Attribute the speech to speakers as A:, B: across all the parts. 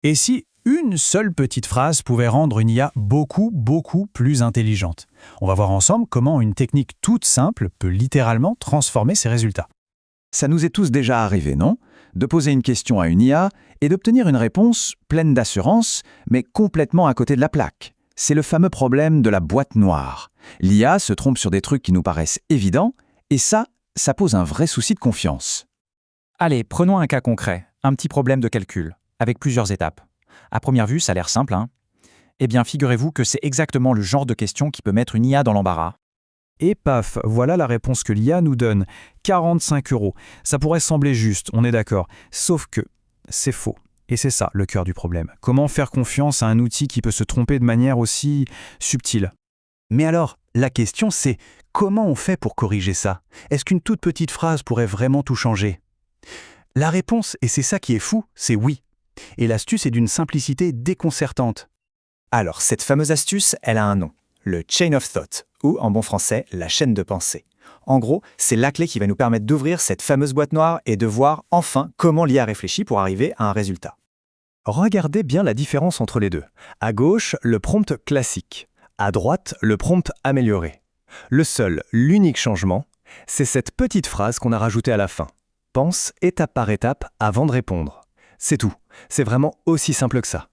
A: Et si une seule petite phrase pouvait rendre une IA beaucoup, beaucoup plus intelligente? On va voir ensemble comment une technique toute simple peut littéralement transformer ses résultats.
B: Ça nous est tous déjà arrivé, non? De poser une question à une IA et d'obtenir une réponse pleine d'assurance, mais complètement à côté de la plaque. C'est le fameux problème de la boîte noire. L'IA se trompe sur des trucs qui nous paraissent évidents, et ça pose un vrai souci de confiance.
C: Allez, prenons un cas concret, un petit problème de calcul, avec plusieurs étapes. À première vue, ça a l'air simple, hein? Eh bien, figurez-vous que c'est exactement le genre de question qui peut mettre une IA dans l'embarras.
A: Et paf, voilà la réponse que l'IA nous donne. 45 €. Ça pourrait sembler juste, on est d'accord. Sauf que c'est faux. Et c'est ça le cœur du problème. Comment faire confiance à un outil qui peut se tromper de manière aussi subtile? Mais alors, la question c'est, comment on fait pour corriger ça? Est-ce qu'une toute petite phrase pourrait vraiment tout changer? La réponse, et c'est ça qui est fou, c'est oui. Et l'astuce est d'une simplicité déconcertante.
D: Alors, cette fameuse astuce, elle a un nom, le chain of thought, ou en bon français, la chaîne de pensée. En gros, c'est la clé qui va nous permettre d'ouvrir cette fameuse boîte noire et de voir enfin comment l'IA réfléchit pour arriver à un résultat.
E: Regardez bien la différence entre les deux. À gauche, le prompt classique. À droite, le prompt amélioré. L'unique changement, c'est cette petite phrase qu'on a rajoutée à la fin. Pense étape par étape avant de répondre. C'est tout. C'est vraiment aussi simple que ça.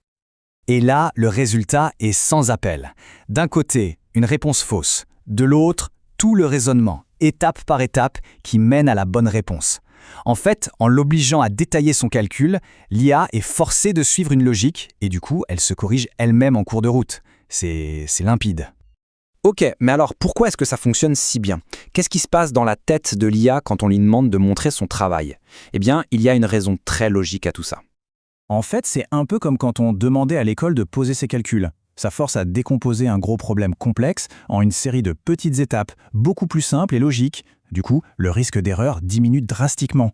C: Et là, le résultat est sans appel. D'un côté, une réponse fausse. De l'autre, tout le raisonnement, étape par étape, qui mène à la bonne réponse. En fait, en l'obligeant à détailler son calcul, l'IA est forcée de suivre une logique et du coup, elle se corrige elle-même en cours de route. C'est limpide.
F: Ok, mais alors pourquoi est-ce que ça fonctionne si bien? Qu'est-ce qui se passe dans la tête de l'IA quand on lui demande de montrer son travail? Eh bien, il y a une raison très logique à tout ça.
A: En fait, c'est un peu comme quand on demandait à l'école de poser ses calculs. Ça force à décomposer un gros problème complexe en une série de petites étapes, beaucoup plus simples et logiques. Du coup, le risque d'erreur diminue drastiquement.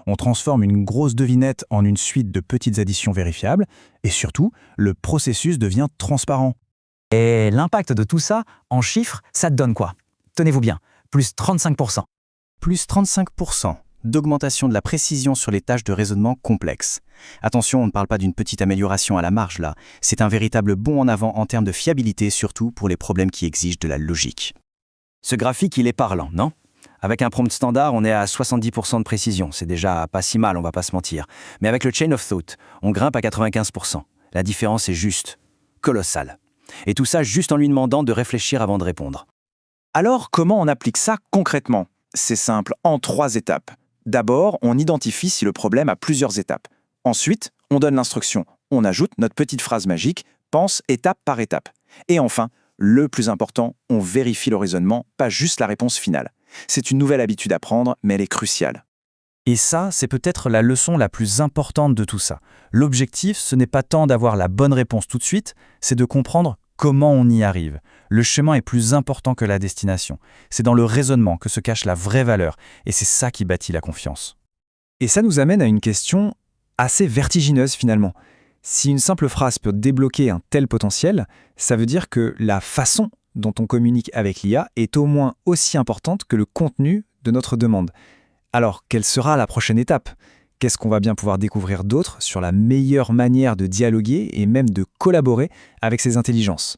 A: On transforme une grosse devinette en une suite de petites additions vérifiables, et surtout, le processus devient transparent.
C: Et l'impact de tout ça, en chiffres, ça te donne quoi? Tenez-vous bien, plus 35%.
B: Plus 35% d'augmentation de la précision sur les tâches de raisonnement complexes. Attention, on ne parle pas d'une petite amélioration à la marge là, c'est un véritable bond en avant en termes de fiabilité, surtout pour les problèmes qui exigent de la logique. Ce graphique, il est parlant, non? Avec un prompt standard, on est à 70% de précision, c'est déjà pas si mal, on va pas se mentir. Mais avec le chain of thought, on grimpe à 95%. La différence est juste colossale. Et tout ça juste en lui demandant de réfléchir avant de répondre.
D: Alors, comment on applique ça concrètement? C'est simple, en 3 étapes. D'abord, on identifie si le problème a plusieurs étapes. Ensuite, on donne l'instruction. On ajoute notre petite phrase magique, pense étape par étape. Et enfin, le plus important, on vérifie le raisonnement, pas juste la réponse finale. C'est une nouvelle habitude à prendre, mais elle est cruciale.
C: Et ça, c'est peut-être la leçon la plus importante de tout ça. L'objectif, ce n'est pas tant d'avoir la bonne réponse tout de suite, c'est de comprendre comment on y arrive. Le chemin est plus important que la destination. C'est dans le raisonnement que se cache la vraie valeur, et c'est ça qui bâtit la confiance.
E: Et ça nous amène à une question assez vertigineuse finalement. Si une simple phrase peut débloquer un tel potentiel, ça veut dire que la façon dont on communique avec l'IA est au moins aussi importante que le contenu de notre demande. Alors, quelle sera la prochaine étape? Qu'est-ce qu'on va bien pouvoir découvrir d'autre sur la meilleure manière de dialoguer et même de collaborer avec ces intelligences?